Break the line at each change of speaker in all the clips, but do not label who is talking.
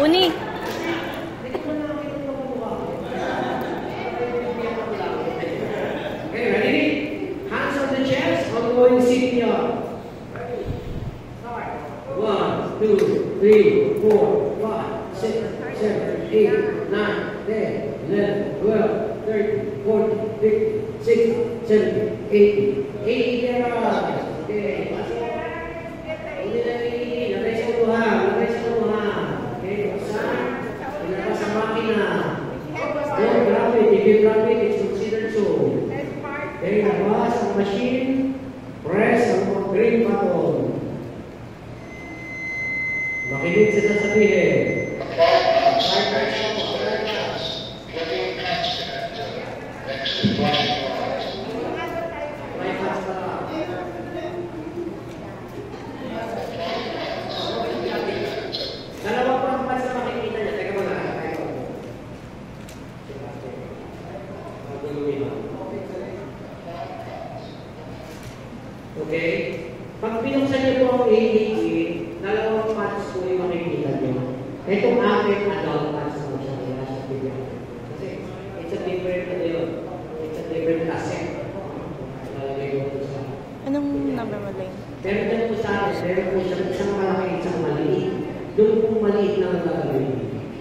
Uni.
Okay, ready? Hands on the chest, ongoing CPR. 1, 2, 3, 4, 5, 6, 7, 8, 9, 10, 11, 12, 13, 14, 15, 16, 17, 18, 80 Okay. Hindi na lagay sa uluhan, lagay sa uluhan. Okay, saan? Ilabas sa makina. Don't drop it. If you drop it, it's considered so. Okay, labas ang machine. Press ang green button. Makinig sa sasabihin. Dalawang pangpas na makikita niya. Teka mo na. Okay? Pag pinuksan niyo po ang AHA, dalawang patch po yung makikita niyo. Itong aking adult patch mo siya. Kaya sa video. Kasi it's a different it's a different cassette. Lalagay ko po sa
Anong number mo lang?
pero dyan po sa akin, meron po siya isang malaki, isang maliit. Doon po maliit na nagagawin.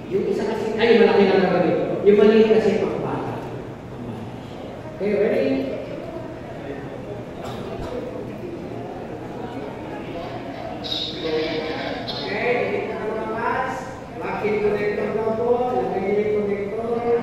Yung isa kasi, ay malaki na nagagawin. Yung maliit kasi pang bata. Okay, ready? Okay, dito na mga pass. Lock-in connector na po. Lagay niyo yung connector.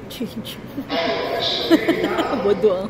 Change. Bodoh.